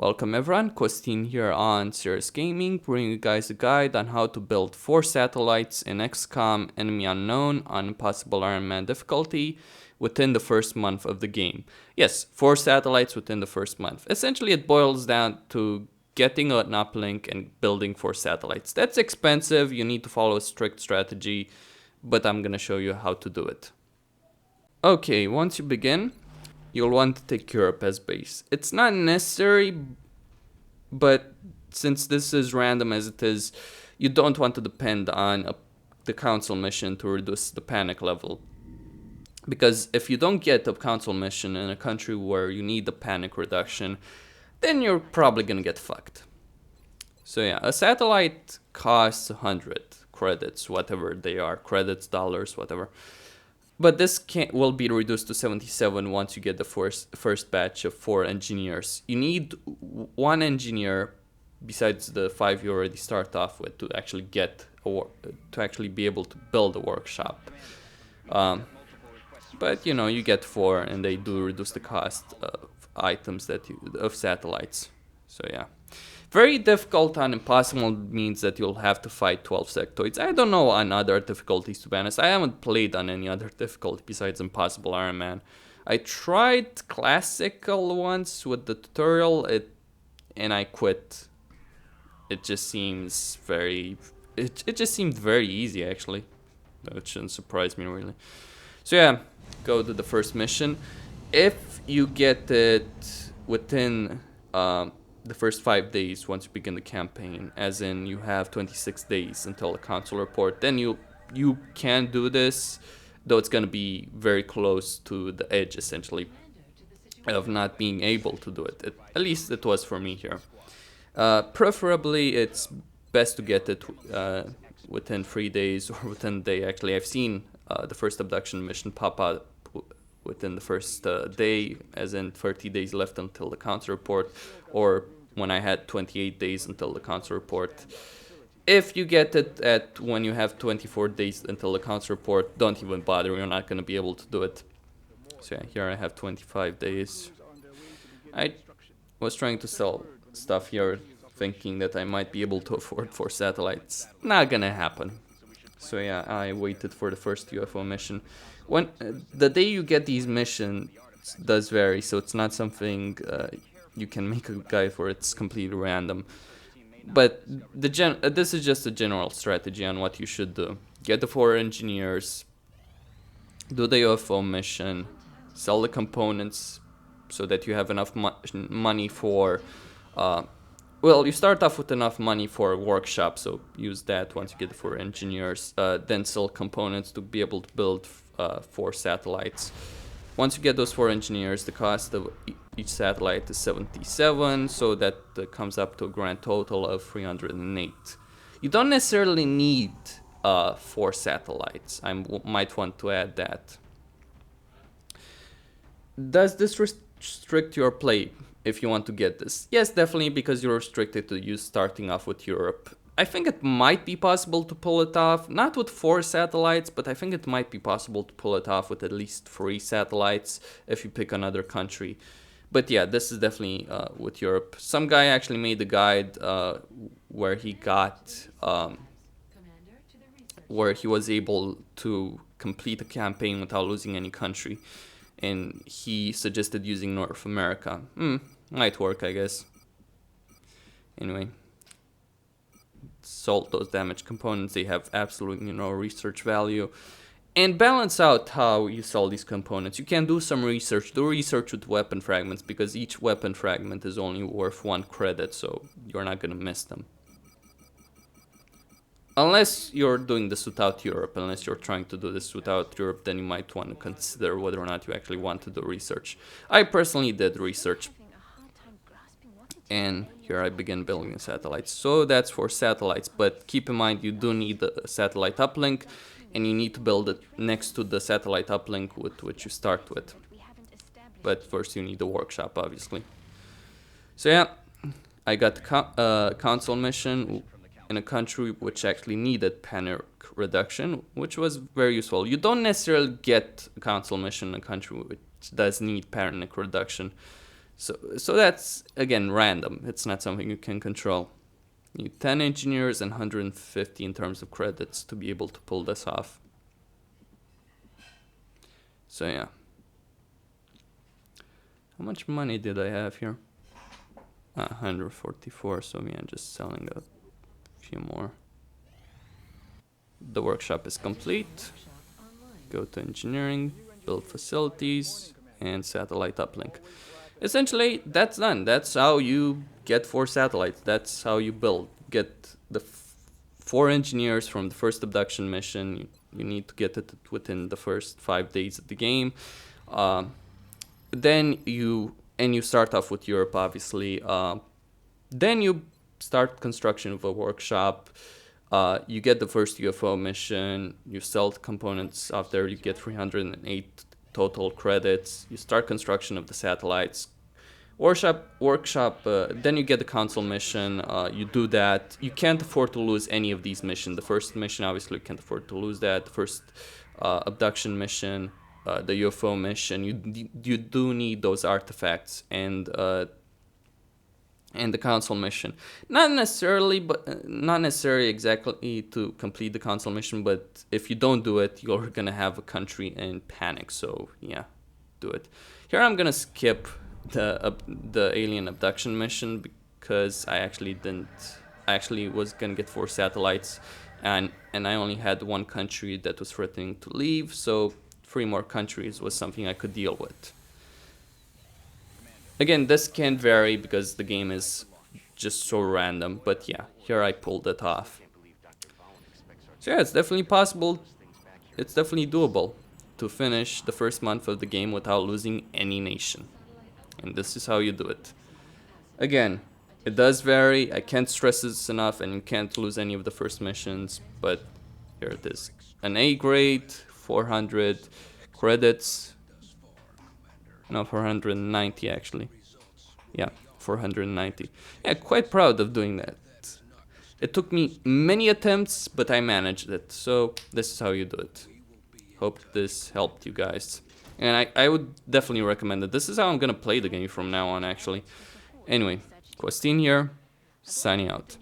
Welcome everyone, Costin here on Serious Gaming, bringing you guys a guide on how to build 4 satellites in XCOM Enemy Unknown on Impossible Ironman difficulty within the first month of the game. Yes, 4 satellites within the first month. Essentially it boils down to getting an uplink and building 4 satellites. That's expensive, you need to follow a strict strategy, but I'm gonna show you how to do it. Okay, once you begin, you'll want to take Europe as base. It's not necessary, but since this is random as it is, you don't want to depend on the council mission to reduce the panic level. Because if you don't get a council mission in a country where you need the panic reduction, then you're probably gonna get fucked. So yeah, a satellite costs 100 credits, whatever they are, credits, dollars, whatever. But this will be reduced to 77 once you get the first batch of 4 engineers. You need 1 engineer besides the 5 you already start off with to actually get to actually be able to build a workshop. But you know, you get 4 and they do reduce the cost of items of satellites. So yeah. Very difficult on impossible means that you'll have to fight 12 sectoids. I don't know on other difficulties, to be honest. I haven't played on any other difficulty besides Impossible Ironman. I tried classical once with the tutorial, and I quit. It just seems very... It just seemed very easy, actually. That shouldn't surprise me, really. So yeah, go to the first mission. If you get it within... the first 5 days once you begin the campaign, as in you have 26 days until the council report, then you can do this, though it's going to be very close to the edge essentially of not being able to do it. At least it was for me here. Preferably it's best to get it within 3 days or within a day. Actually, I've seen the first abduction mission pop out within the first day, as in 30 days left until the council report, or when I had 28 days until the council report. If you get it when you have 24 days until the council report, don't even bother, you're not going to be able to do it. So yeah, here I have 25 days. I was trying to sell stuff here, thinking that I might be able to afford 4 satellites. Not gonna happen. So yeah, I waited for the first UFO mission. When the day you get these missions does vary, so it's not something you can make a guide for. It's completely random. But this is just a general strategy on what you should do. Get the 4 engineers, do the UFO mission, sell the components so that you have enough money for... well, you start off with enough money for a workshop, so use that once you get the 4 engineers. Then sell components to be able to build 4 satellites. Once you get those 4 engineers, the cost of each satellite is 77, so that comes up to a grand total of 308. You don't necessarily need 4 satellites. I might want to add that. Does this restrict your play if you want to get this? Yes, definitely, because you're restricted to you starting off with Europe. I think it might be possible to pull it off, not with 4 satellites, but I think it might be possible to pull it off with at least 3 satellites if you pick another country. But yeah, this is definitely with Europe. Some guy actually made a guide where he got, where he was able to complete a campaign without losing any country. And he suggested using North America. Might work, I guess. Anyway. Sold those damaged components. They have absolutely no research value. And balance out how you sell these components. You can do some research. Do research with weapon fragments, because each weapon fragment is only worth 1 credit, so you're not going to miss them. Unless you're doing this without Europe, unless you're trying to do this without Europe, then you might want to consider whether or not you actually want to do research. I personally did research. And here I begin building the satellites. So that's for satellites, but keep in mind you do need a satellite uplink, and you need to build it next to the satellite uplink with which you start with. But first you need the workshop, obviously. So yeah, I got the council mission in a country which actually needed panic reduction, which was very useful. You don't necessarily get a council mission in a country which does need panic reduction. So that's again random. It's not something you can control. You need 10 engineers and 150 in terms of credits to be able to pull this off. So yeah. How much money did I have here? 144, so yeah, just selling a few more. The workshop is complete. Go to engineering, build facilities, and satellite uplink. Essentially, that's done. That's how you get 4 satellites. That's how you build. Get the 4 engineers from the first abduction mission. You need to get it within the first 5 days of the game. Then you start off with Europe, obviously. Then you start construction of a workshop. You get the first UFO mission. You sell the components out there. You get 308 total credits. You start construction of the satellites. Workshop. Then you get the console mission. You do that. You can't afford to lose any of these missions. The first mission, obviously, you can't afford to lose that. The first abduction mission, the UFO mission. You do need those artifacts and the console mission. Not necessarily exactly to complete the console mission, but if you don't do it, you're gonna have a country in panic. So yeah, do it. Here I'm gonna skip the alien abduction mission because I actually was gonna get 4 satellites, and I only had 1 country that was threatening to leave. So 3 more countries was something I could deal with. Again, this can vary because the game is just so random, but yeah, here I pulled it off. So yeah, it's definitely possible, it's definitely doable to finish the first month of the game without losing any nation. And this is how you do it. Again, it does vary, I can't stress this enough, and you can't lose any of the first missions, but here it is. An A grade, 400 credits. No, 490 actually. Yeah, 490. Yeah, quite proud of doing that. It took me many attempts, but I managed it. So this is how you do it. Hope this helped you guys. And I would definitely recommend it. This is how I'm gonna play the game from now on, actually. Anyway, Questin here, signing out.